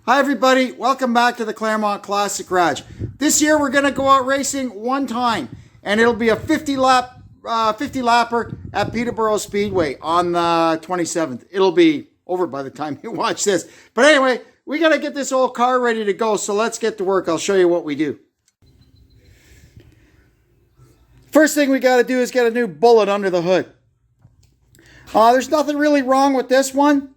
Hi everybody, welcome back to the Claremont Classic Garage. This year we're going to go out racing one time, and it'll be a 50 lapper at Peterborough Speedway on the 27th. It'll be over by the time you watch this. But anyway, we got to get this old car ready to go, so let's get to work. I'll show you what we do. First thing we got to do is get a new bullet under the hood. There's nothing really wrong with this one.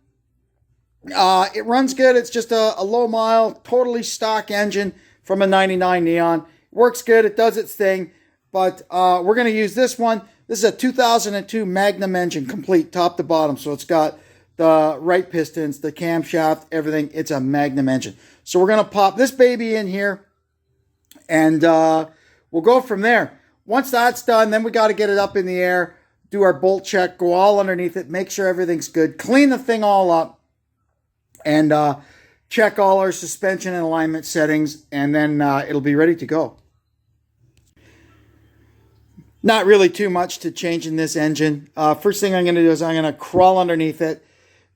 It runs good. It's just a low mile, totally stock engine from a 99 Neon. Works good. It does its thing. But we're going to use this one. This is a 2002 Magnum engine, complete top to bottom. So it's got the right pistons, the camshaft, everything. It's a Magnum engine. So we're going to pop this baby in here, and we'll go from there. Once that's done, then we got to get it up in the air, do our bolt check, go all underneath it, make sure everything's good, clean the thing all up, and check all our suspension and alignment settings, and then it'll be ready to go. Not really too much to change in this engine. First thing I'm going to do is I'm going to crawl underneath it,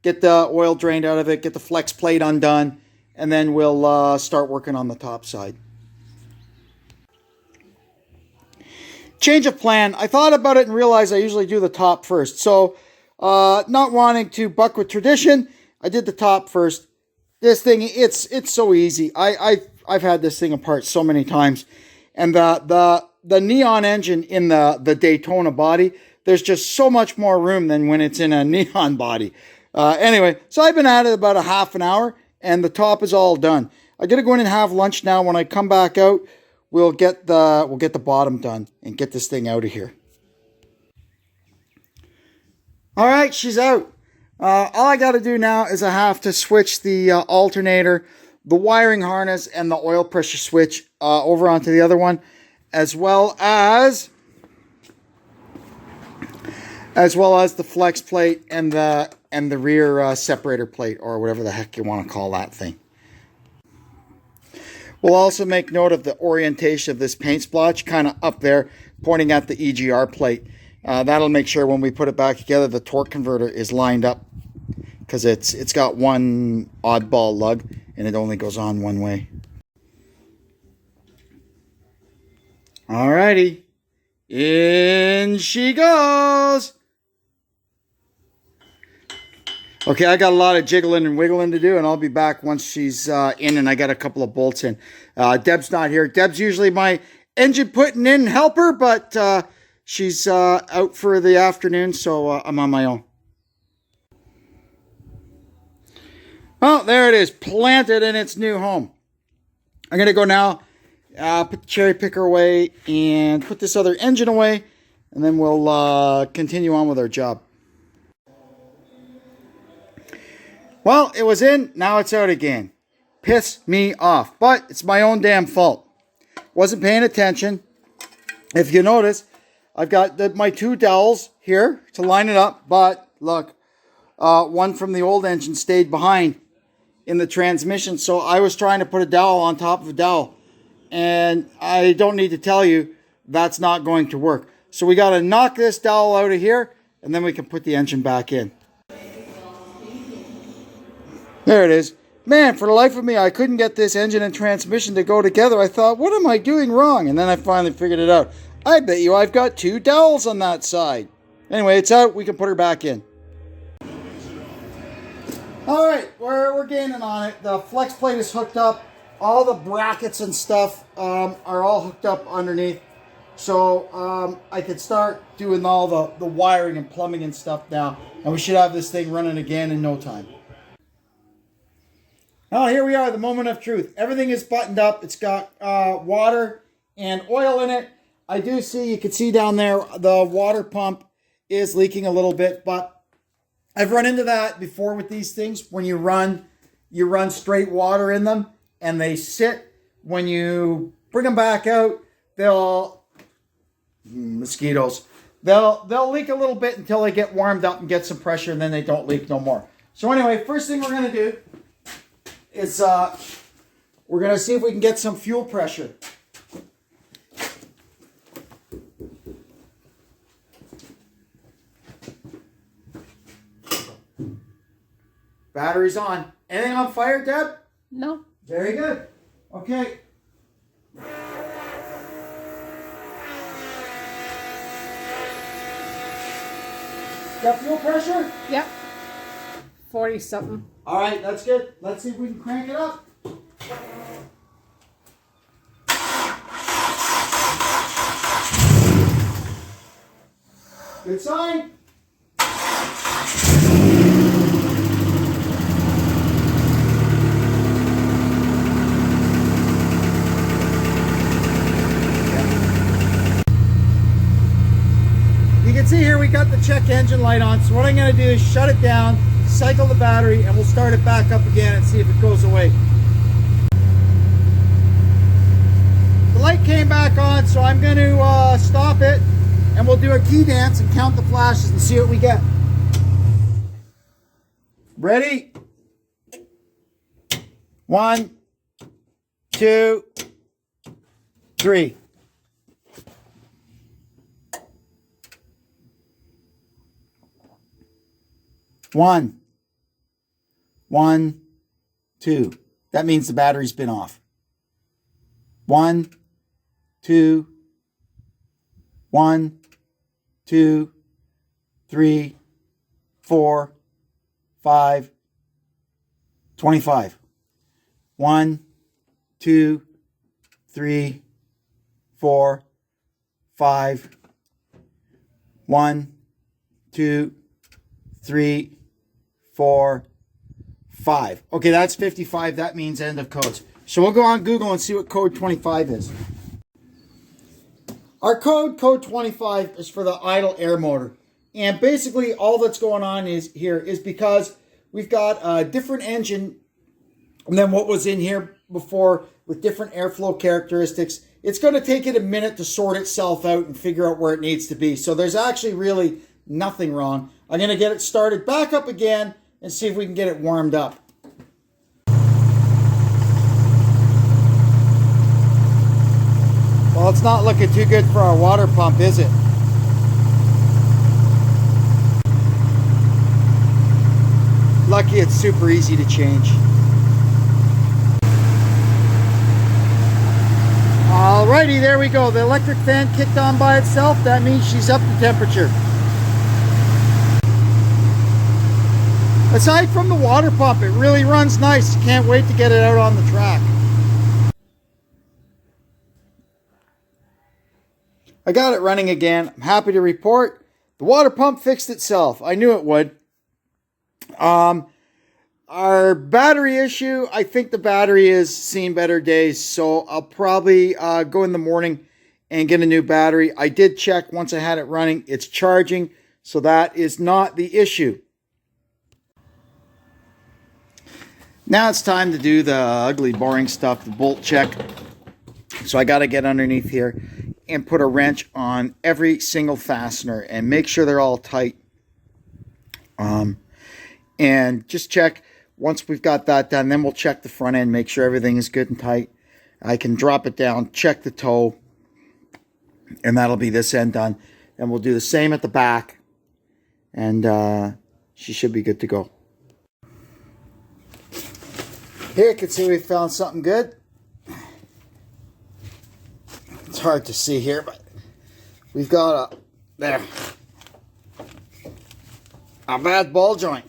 get the oil drained out of it, get the flex plate undone, and then we'll start working on the top side. Change of plan. I thought about it and realized I usually do the top first. So not wanting to buck with tradition, I did the top first. This thing, it's so easy. I've had this thing apart so many times. And the Neon engine in the Daytona body, there's just so much more room than when it's in a Neon body. Anyway, so I've been at it about a half an hour, and the top is all done. I gotta go in and have lunch now. When I come back out, we'll get the bottom done and get this thing out of here. All right, she's out. All I got to do now is I have to switch the alternator, the wiring harness, and the oil pressure switch over onto the other one, as well as the flex plate and the rear separator plate, or whatever the heck you want to call that thing. We'll also make note of the orientation of this paint splotch, kind of up there, pointing at the EGR plate. That'll make sure when we put it back together, the torque converter is lined up, because it's got one oddball lug and it only goes on one way. Alrighty, in she goes. Okay, I got a lot of jiggling and wiggling to do, and I'll be back once she's in and I got a couple of bolts in. Deb's not here. Deb's usually my engine putting in helper, but she's out for the afternoon, so I'm on my own. Well, there it is, planted in its new home. I'm going to go now, put the cherry picker away and put this other engine away, and then we'll continue on with our job. Well, it was in, now it's out again. Piss me off, but it's my own damn fault. Wasn't paying attention. If you notice, I've got my two dowels here to line it up, but look, one from the old engine stayed behind in the transmission, so I was trying to put a dowel on top of a dowel, and I don't need to tell you that's not going to work. So we got to knock this dowel out of here, and then we can put the engine back in. There it is. Man, for the life of me, I couldn't get this engine and transmission to go together. I thought, what am I doing wrong? And then I finally figured it out. I bet you I've got two dowels on that side. Anyway, it's out. We can put her back in. All right, we're gaining on it. The flex plate is hooked up. All the brackets and stuff are all hooked up underneath. So I could start doing all the wiring and plumbing and stuff now. And we should have this thing running again in no time. Oh, here we are, the moment of truth. Everything is buttoned up. It's got water and oil in it. I do see, you can see down there, the water pump is leaking a little bit, but I've run into that before with these things. When you run straight water in them, and they sit. When you bring them back out, mosquitoes. They'll leak a little bit until they get warmed up and get some pressure, and then they don't leak no more. So anyway, first thing we're going to do is we're going to see if we can get some fuel pressure. Battery's on. Anything on fire, Deb? No. Very good. Okay. Got fuel pressure? Yep. 40 something. All right, that's good. Let's see if we can crank it up. Good sign. You can see here we got the check engine light on, so what I'm going to do is shut it down, cycle the battery, and we'll start it back up again and see if it goes away. The light came back on, so I'm going to stop it, and we'll do a key dance and count the flashes and see what we get. Ready? 1, 2, 3. One, 2. That means the battery's been off. 1, 2, 1, 2, 3, 4, 5, 25. 1, 2, 3, 4, 5. 1, 2, 3, 4, 5. Okay, that's 55. That means end of codes. So we'll go on Google and see what code 25 is. Our code 25, is for the idle air motor. And basically all that's going on is because we've got a different engine than what was in here before with different airflow characteristics. It's going to take it a minute to sort itself out and figure out where it needs to be. So there's actually really nothing wrong. I'm going to get it started back up again and see if we can get it warmed up. Well, it's not looking too good for our water pump, is it? Lucky it's super easy to change. Alrighty, there we go. The electric fan kicked on by itself. That means she's up to temperature. Aside from the water pump, it really runs nice. Can't wait to get it out on the track. I got it running again. I'm happy to report the water pump fixed itself. I knew it would. Our battery issue, I think the battery is seeing better days, so I'll probably go in the morning and get a new battery. I did check once I had it running. It's charging, so that is not the issue. Now it's time to do the ugly, boring stuff, the bolt check. So I got to get underneath here and put a wrench on every single fastener and make sure they're all tight. And just check. Once we've got that done, then we'll check the front end, make sure everything is good and tight. I can drop it down, check the toe, and that'll be this end done. Then we'll do the same at the back, and she should be good to go. Here you can see we found something good. It's hard to see here, but we've got a bad ball joint.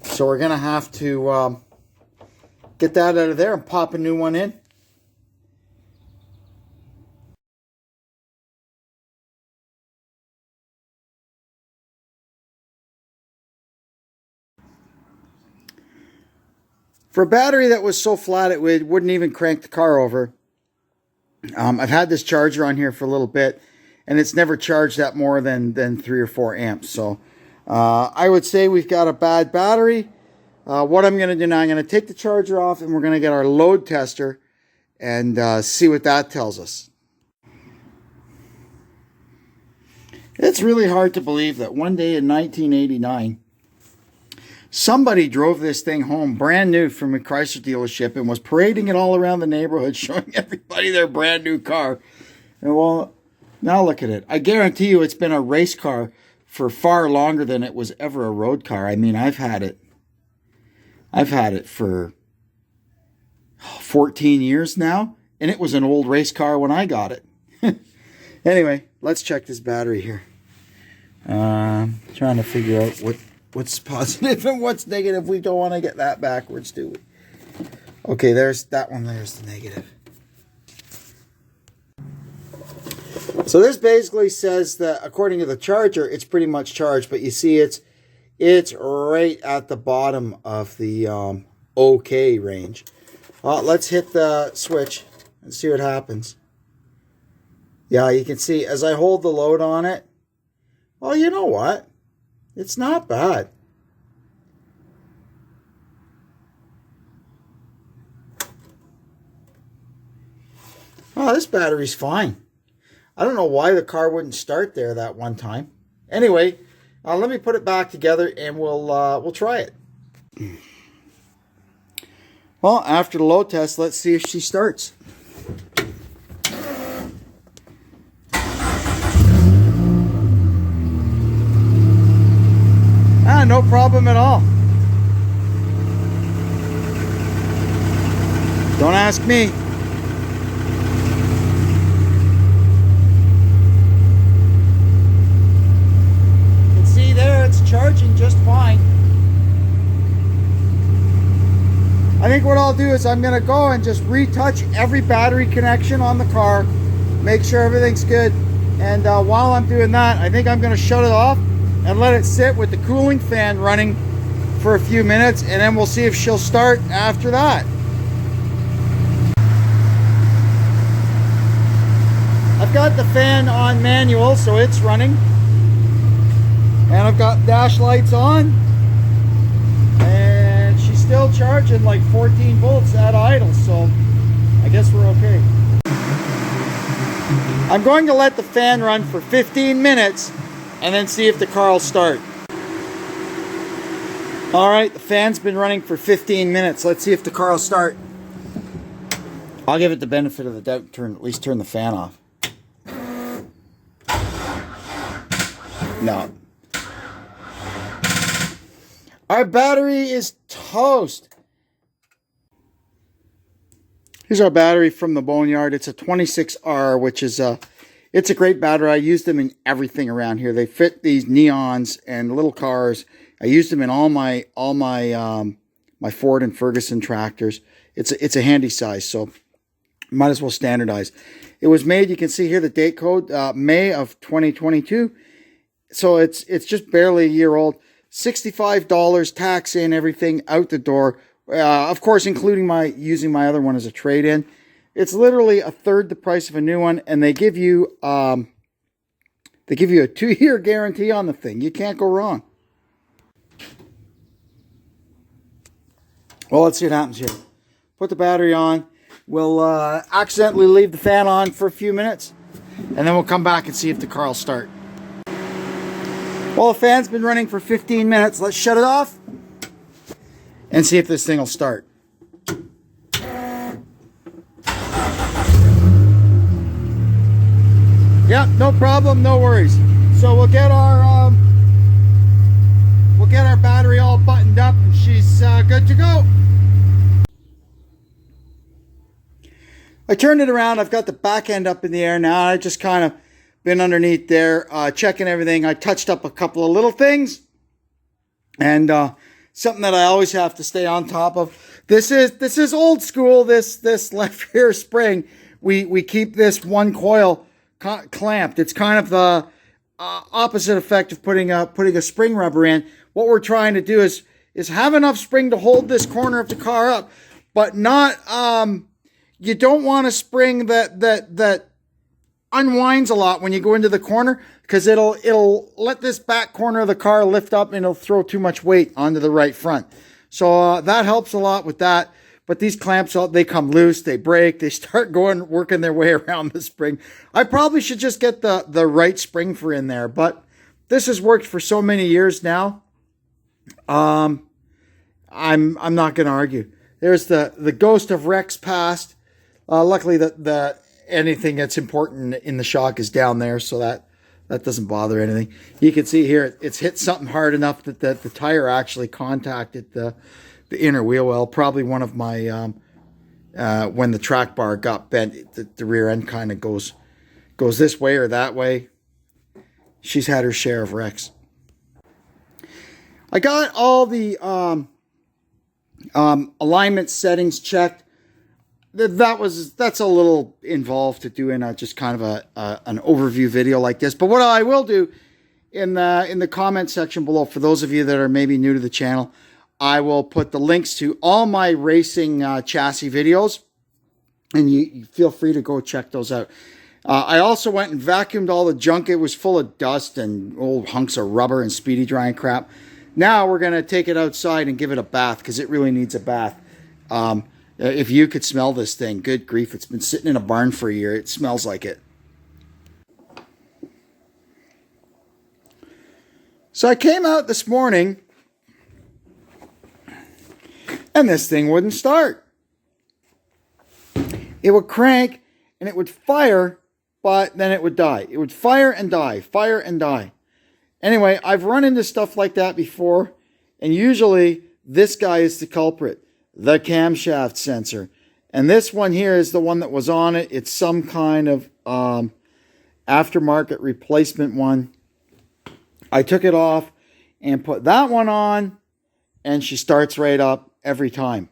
So we're going to have to get that out of there and pop a new one in. For a battery that was so flat it wouldn't even crank the car over, I've had this charger on here for a little bit, and it's never charged that more than 3 or 4 amps. So I would say we've got a bad battery. What I'm going to do now, I'm going to take the charger off, and we're going to get our load tester and see what that tells us. It's really hard to believe that one day in 1989, somebody drove this thing home brand new from a Chrysler dealership and was parading it all around the neighborhood, showing everybody their brand new car. And well, now look at it. I guarantee you it's been a race car for far longer than it was ever a road car. I mean, I've had it I've had it for 14 years now, and it was an old race car when I got it. Anyway, let's check this battery here. Trying to figure out what's positive and what's negative. We don't want to get that backwards, do we? Okay, there's that one. There's the negative. So this basically says that according to the charger, it's pretty much charged, but you see it's right at the bottom of the OK range. Let's hit the switch and see what happens. Yeah, you can see as I hold the load on it. Well, you know what? It's not bad. Oh, this battery's fine. I don't know why the car wouldn't start there that one time. Anyway, let me put it back together and we'll try it. Well, after the load test, let's see if she starts. No problem at all. Don't ask me. You can see there it's charging just fine. I think what I'll do is I'm going to go and just retouch every battery connection on the car, make sure everything's good, and while I'm doing that, I think I'm going to shut it off and let it sit with the cooling fan running for a few minutes, and then we'll see if she'll start after that. I've got the fan on manual, so it's running, and I've got dash lights on, and she's still charging like 14 volts at idle, so I guess we're okay. I'm going to let the fan run for 15 minutes and then see if the car will start. Alright, the fan's been running for 15 minutes. Let's see if the car will start. I'll give it the benefit of the doubt and at least turn the fan off. No. Our battery is toast. Here's our battery from the Boneyard. It's a 26R, which is it's a great battery. I use them in everything around here. They fit these neons and little cars. I used them in all my my Ford and Ferguson tractors. It's a handy size, so might as well standardize. It was made, you can see here the date code, May of 2022. So it's just barely a year old. $65 tax in, everything out the door. Of course, including using my other one as a trade-in. It's literally a third the price of a new one, and they give you a 2-year guarantee on the thing. You can't go wrong. Well, let's see what happens here. Put the battery on. We'll accidentally leave the fan on for a few minutes, and then we'll come back and see if the car will start. Well, the fan's been running for 15 minutes. Let's shut it off and see if this thing will start. Yeah, no problem, no worries. So we'll get our battery all buttoned up, and she's good to go. I turned it around. I've got the back end up in the air now. I just kind of been underneath there, checking everything. I touched up a couple of little things, and something that I always have to stay on top of. This is old school. This left rear spring, we keep this one coil clamped. It's kind of the opposite effect of putting a spring rubber in. What we're trying to do is have enough spring to hold this corner of the car up, but not you don't want a spring that unwinds a lot when you go into the corner, because it'll let this back corner of the car lift up and it'll throw too much weight onto the right front. So that helps a lot with that. But these clamps, they come loose, they break, they start working their way around the spring. I probably should just get the right spring for in there, but this has worked for so many years now. I'm not going to argue. There's the ghost of Rex past. Luckily, the anything that's important in the shock is down there, so that doesn't bother anything. You can see here it's hit something hard enough that the tire actually contacted the the inner wheel well. Probably one of my, when the track bar got bent, the rear end kind of goes this way or that way. She's had her share of wrecks. I got all the alignment settings checked. That's a little involved to do in just kind of an overview video like this. But what I will do in the comment section below, for those of you that are maybe new to the channel, I will put the links to all my racing chassis videos, and you feel free to go check those out. I also went and vacuumed all the junk. It was full of dust and old hunks of rubber and speedy drying crap. Now we're going to take it outside and give it a bath, because it really needs a bath. If you could smell this thing, good grief, it's been sitting in a barn for a year. It smells like it. So I came out this morning, and this thing wouldn't start. It would crank, and it would fire, but then it would die. It would fire and die, fire and die. Anyway, I've run into stuff like that before, and usually this guy is the culprit, the camshaft sensor. And this one here is the one that was on it. It's some kind of aftermarket replacement one. I took it off and put that one on, and she starts right up every time.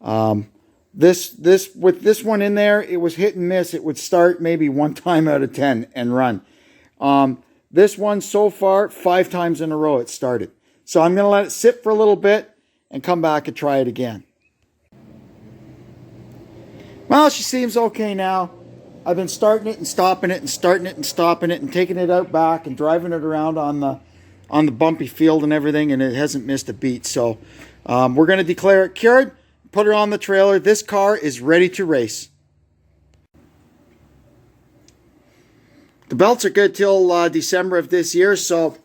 With this one in there, it was hit and miss. It would start maybe 1 time out of 10 and run. This one so far, 5 times in a row it started. So I'm going to let it sit for a little bit and come back and try it again. Well, she seems okay now. I've been starting it and stopping it and starting it and stopping it and taking it out back and driving it around on the bumpy field and everything, and it hasn't missed a beat. So we're going to declare it cured, put her on the trailer. This car is ready to race. The belts are good till December of this year. So,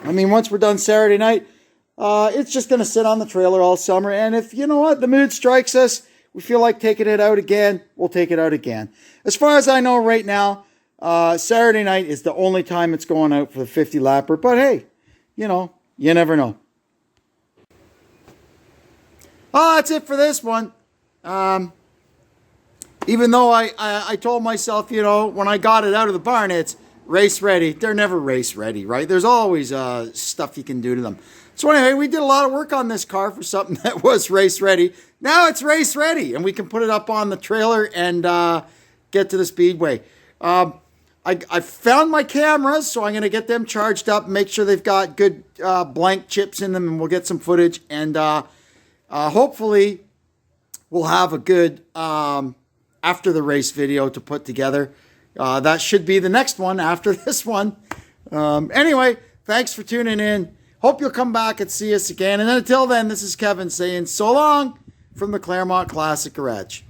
I mean, once we're done Saturday night, it's just going to sit on the trailer all summer. And if, you know what, the mood strikes us, we feel like taking it out again, we'll take it out again. As far as I know right now, Saturday night is the only time it's going out for the 50 lapper. But hey, you know, you never know. Oh, that's it for this one. Even though I told myself, you know, when I got it out of the barn, it's race ready. They're never race ready, right? There's always stuff you can do to them. So anyway, we did a lot of work on this car for something that was race ready. Now it's race ready, and we can put it up on the trailer and get to the speedway. I found my cameras, so I'm going to get them charged up, make sure they've got good blank chips in them, and we'll get some footage. And hopefully we'll have a good after the race video to put together. That should be the next one after this one. Anyway, thanks for tuning in. Hope you'll come back and see us again. And until then, this is Kevin saying so long from the Claremont Classic Garage.